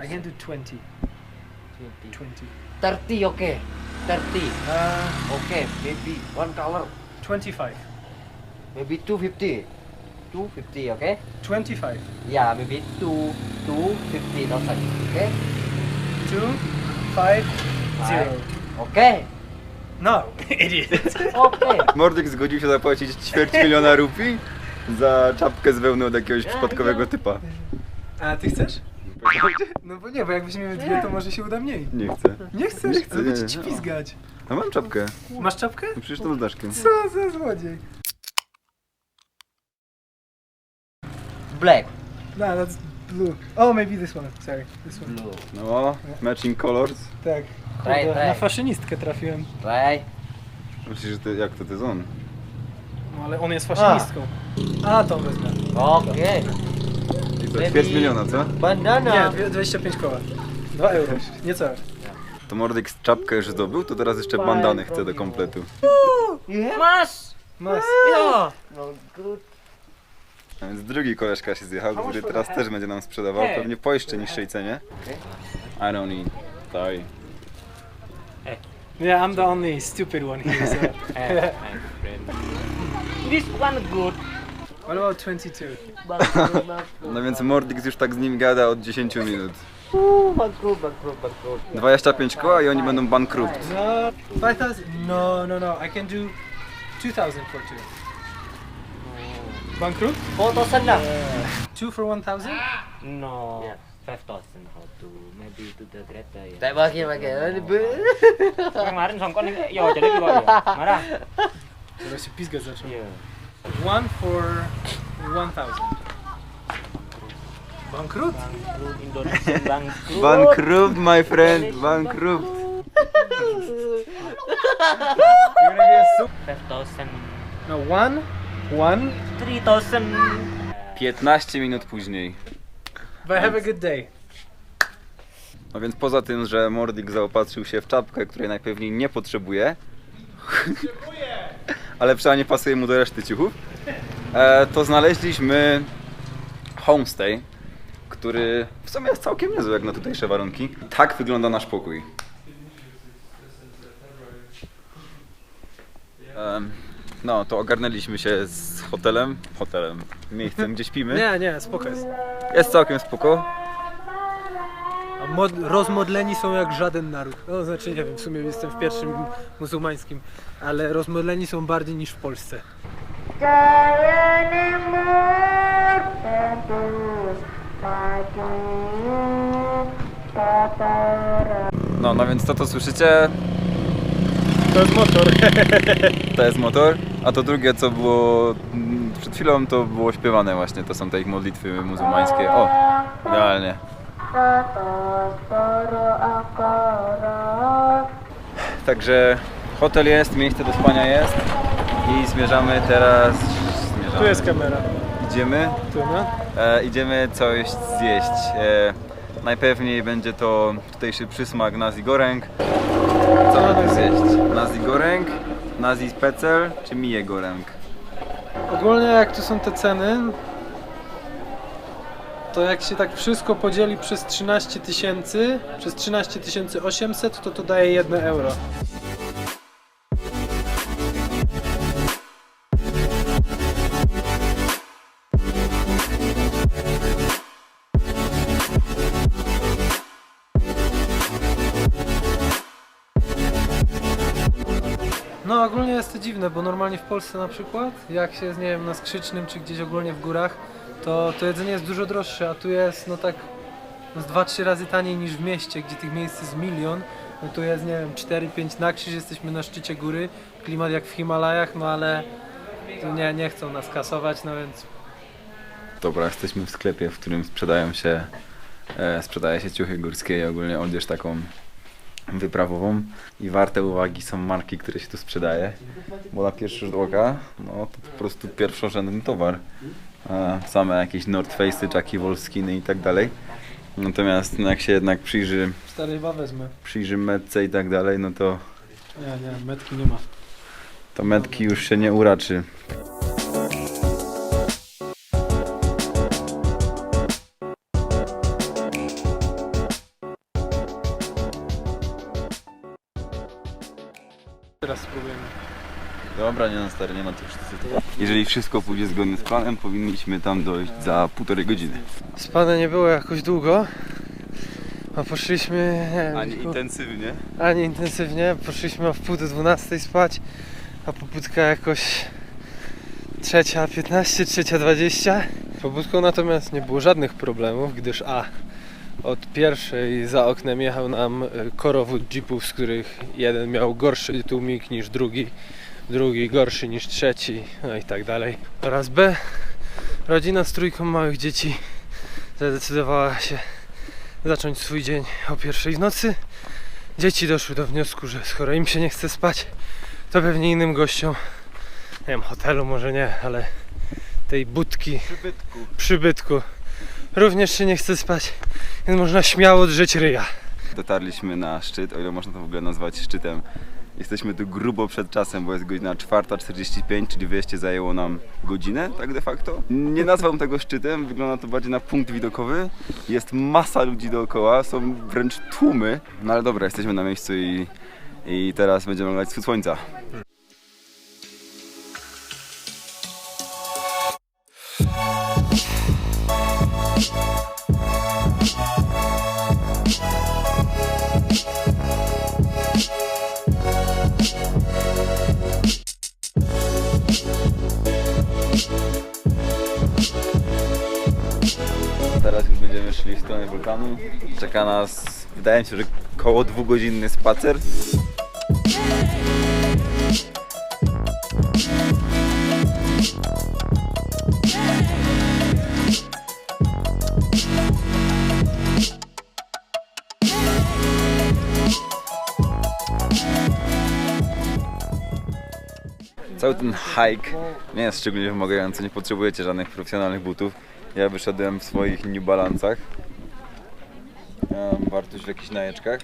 I can do 20. 20. 30, okay. 30. Okay, maybe one color. 25. Maybe 250. 250, okay? 25. Yeah, maybe 250,000, okay? 2, 5, 0. Okay. No, idiot. Okay. Mordyk zgodził się zapłacić $250,000 rupii za czapkę z wełny od jakiegoś przypadkowego typa. A ty chcesz? No bo nie, bo jak weźmiemy dwie, to może się uda mniej. Nie chcę. Nie chcesz? Nie chcę, Ale będzie nie, ci nie. pizgać. No mam czapkę. Masz czapkę? No przecież to z daszkiem. Co za złodziej. Black. No, that's blue. Oh, maybe this one. Sorry, this one. Blue. No, matching colors. Tak. Try, Kurde, try. na faszynistkę trafiłem. Try. Myślisz, że jak to jest on? No ale on jest faszynistką. A, to wezmę. Okay. I to $250,000, co? Banana. Nie, 25 koła. 2 euro, niecałe. To Mordyk czapkę już zdobył, to teraz jeszcze bandany chce do kompletu. Mas. Mas. Yeah. No good. A więc drugi koleżka się zjechał, który teraz też będzie nam sprzedawał, pewnie po jeszcze niższej cenie. I don't need. Sorry. Yeah, I'm the only stupid one here, so. This one good. What about 22? No więc Mordyk już tak z nim gada od 10 minut. Bankrupt. 25 koła i oni będą bankrupt. No, 5,000? No, no, no. I can do 2,000 for two. Bankrupt? 4,000 lah. 2 for 1,000? No, 5,000 how to maybe to the greater ya. Tak bagi. Kemarin songkon yo jadi kok ya. Marah. Teraz się pizgać zaczął. Iya. 1 for 1,000. Bankrut? Bangkrut Indonesia bangkrut. Bankrupt, my friend, bankrupt. You're gonna be a soup. 5,000. No, 1, 3,000. 15 minut później. but have a good day. No więc poza tym, że Mordyk zaopatrzył się w czapkę, której najpewniej nie potrzebuje, ale przynajmniej nie pasuje mu do reszty ciuchów, to znaleźliśmy homestay, który w sumie jest całkiem niezły jak na tutejsze warunki. Tak wygląda nasz pokój. No, to ogarnęliśmy się z hotelem, miejscem gdzie śpimy. Nie, spoko jest. Jest całkiem spoko. A rozmodleni są jak żaden naród. No, znaczy nie wiem, w sumie jestem w pierwszym muzułmańskim, ale rozmodleni są bardziej niż w Polsce. No więc to słyszycie, To jest motor. to jest motor, a to drugie co było przed chwilą to było śpiewane właśnie, to są te ich modlitwy muzułmańskie. O, idealnie. Także hotel jest, miejsce do spania jest i zmierzamy teraz... Tu jest kamera. Idziemy. Tu, no. Idziemy coś zjeść. Najpewniej będzie to tutejszy przysmak nasi goreng. Co mamy zjeść? Nasi goreng, nasi specel czy mije goreng? Ogólnie jak tu są te ceny, to jak się tak wszystko podzieli przez 13 000, przez 13 800, to daje 1 euro. No ogólnie jest to dziwne, bo normalnie w Polsce na przykład, jak się jest, nie wiem, na Skrzycznym czy gdzieś ogólnie w górach, to jedzenie jest dużo droższe, a tu jest no tak no z 2-3 razy taniej niż w mieście, gdzie tych miejsc jest milion. No tu jest, nie wiem, 4-5 na krzyż, jesteśmy na szczycie góry, klimat jak w Himalajach, no ale tu nie chcą nas kasować, no więc... Dobra, jesteśmy w sklepie, w którym sprzedaje się ciuchy górskie i ogólnie odzież taką wyprawową i warte uwagi są marki, które się tu sprzedaje, bo na pierwszy rzut oka no to po prostu pierwszorzędny towar. Same jakieś North Face'y, Jackie Wolfskiny i tak dalej. Natomiast no, jak się jednak Stary chyba wezmę. przyjrzy metce i tak dalej, no to Nie, metki nie ma. to metki już się nie uraczy. Teraz spróbujemy. Dobra, nie no stary, nie ma tu już. Jeżeli wszystko pójdzie zgodnie z planem, powinniśmy tam dojść za 1,5 godziny. Spane nie było jakoś długo, a poszliśmy, nie wiem, Ani intensywnie. ani intensywnie, poszliśmy o wpół do 12 spać, a pobudka jakoś 3:15, 3:20. Pobudką natomiast nie było żadnych problemów, gdyż od pierwszej za oknem jechał nam korowód jeepów, z których jeden miał gorszy tłumik niż drugi, drugi gorszy niż trzeci, no i tak dalej. Oraz B, rodzina z 3 małych dzieci zadecydowała się zacząć swój dzień o 1:00 w nocy. Dzieci doszły do wniosku, że skoro im się nie chce spać, to pewnie innym gościom, nie wiem, hotelu może nie, ale tej budki, przybytku również się nie chce spać, więc można śmiało drzeć ryja. Dotarliśmy na szczyt, o ile można to w ogóle nazwać szczytem. Jesteśmy tu grubo przed czasem, bo jest godzina 4:45, czyli wyjście zajęło nam godzinę, tak de facto. Nie nazwałbym tego szczytem, wygląda to bardziej na punkt widokowy. Jest masa ludzi dookoła, są wręcz tłumy. No ale dobra, jesteśmy na miejscu i teraz będziemy oglądać wschód słońca. Teraz już będziemy szli w stronę wulkanu. Czeka nas, wydaje mi się, że około 2-godzinny spacer. Cały ten hike nie jest szczególnie wymagający, nie potrzebujecie żadnych profesjonalnych butów. Ja wyszedłem w swoich New Balance'ach. Mam wartość w jakichś najeczkach.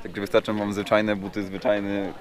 Także wystarczą wam zwyczajne buty, zwyczajny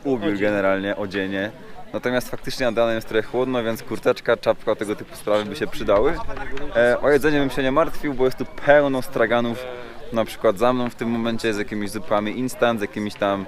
ubiór generalnie, odzienie. Natomiast faktycznie nad ranem jest trochę chłodno, więc kurteczka, czapka, tego typu sprawy by się przydały. O jedzenie bym się nie martwił, bo jest tu pełno straganów. Na przykład za mną w tym momencie z jakimiś zupami instant, z jakimiś tam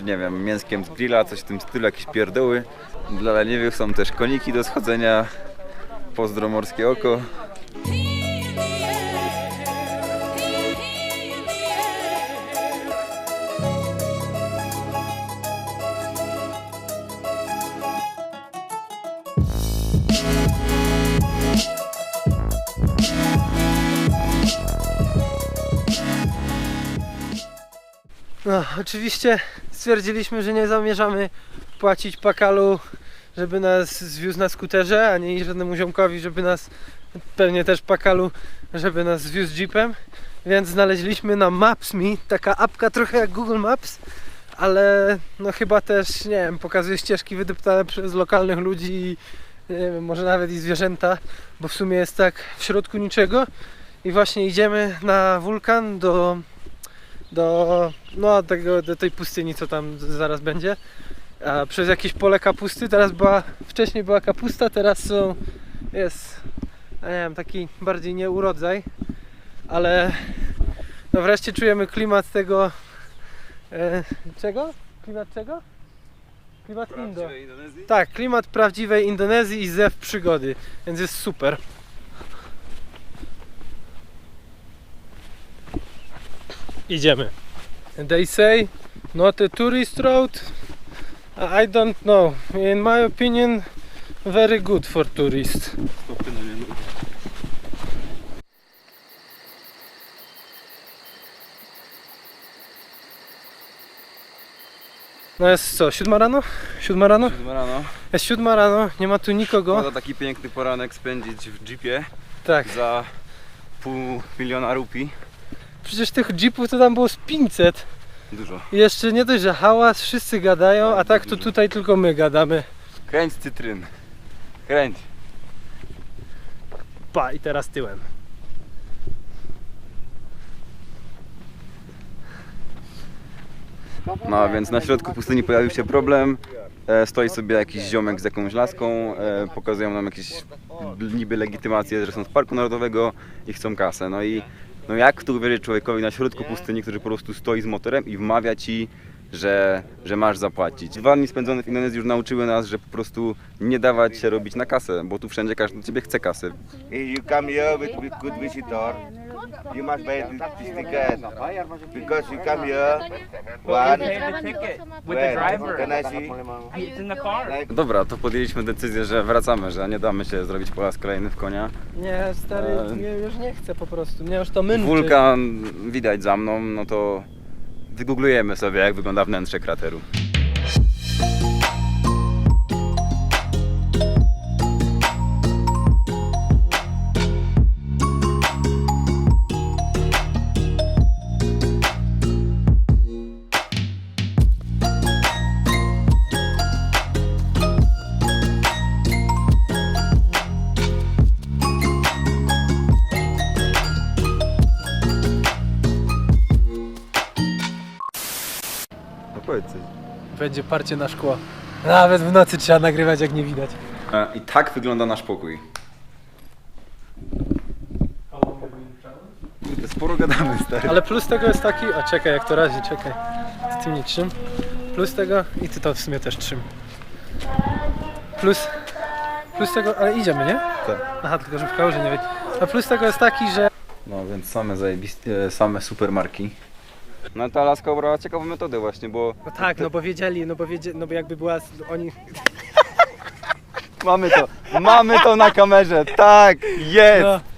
nie wiem, mięskiem z grilla, coś w tym stylu, jakieś pierdoły. Dla leniwych są też koniki do schodzenia. Pozdro morskie oko. No, oczywiście stwierdziliśmy, że nie zamierzamy płacić pakalu, żeby nas zwiózł na skuterze, ani żadnemu ziomkowi, żeby nas, pewnie też pakalu, żeby nas zwiózł jeepem, więc znaleźliśmy na Maps.me, taka apka trochę jak Google Maps, ale no chyba też, nie wiem, pokazuje ścieżki wydeptane przez lokalnych ludzi i nie wiem, może nawet i zwierzęta, bo w sumie jest tak w środku niczego i właśnie idziemy na wulkan do tej pustyni, co tam zaraz będzie. A przez jakieś pole kapusty, wcześniej była kapusta, teraz jest, nie wiem, taki bardziej nieurodzaj, ale no wreszcie czujemy klimat tego, czego? Klimat czego? Klimat Indo. Tak, klimat prawdziwej Indonezji i zew przygody, więc jest super. Idziemy. And they say not a tourist road. I don't know. In my opinion, very good for tourists. No jest co, 7 rano? 7 rano? 7 rano. Jest 7 rano, nie ma tu nikogo. Można taki piękny poranek spędzić w jeepie Tak. za $500,000 rupii. Przecież tych jeepów to tam było z 500. Dużo. I jeszcze nie dość, że hałas, wszyscy gadają, a tak to tutaj tylko my gadamy. Kręć cytryn. Kręć. Pa, i teraz tyłem. No więc na środku pustyni pojawił się problem. Stoi sobie jakiś ziomek z jakąś laską, pokazują nam jakieś niby legitymacje, że są z Parku Narodowego i chcą kasę. No i jak tu uwierzyć człowiekowi na środku pustyni, który po prostu stoi z motorem i wmawia ci że masz zapłacić. 2 dni spędzone w Indonezji już nauczyły nas, że po prostu nie dawać się robić na kasę, bo tu wszędzie każdy od ciebie chce kasy. If you come here with good visitor, you must buy this ticket because you come here. One, With the driver. can I see? It's in the car. Like Dobra, to podjęliśmy decyzję, że wracamy, że nie damy się zrobić po raz kolejny w konia. Nie, stary, mnie już nie chcę po prostu, mnie już to męczy. Wulkan widać za mną, no to wygooglujemy sobie, jak wygląda wnętrze krateru. No powiedz coś. Będzie parcie na szkło. Nawet w nocy trzeba nagrywać, jak nie widać. I tak wygląda nasz pokój. Kurde, sporo gadamy, stary. Ale plus tego jest taki, a czekaj, jak to razi, czekaj. Z tym nie trzym. Plus tego, i ty to w sumie też trzym. Plus tego, ale idziemy, nie? Tak. Aha, tylko że w kałuży nie wiem. A plus tego jest taki, że... No więc same zajebiste, same super marki. No ta laska obrała ciekawą metodę właśnie, bo No tak, no bo wiedzieli, no bo jakby była... Oni... mamy to na kamerze, tak, jest! No.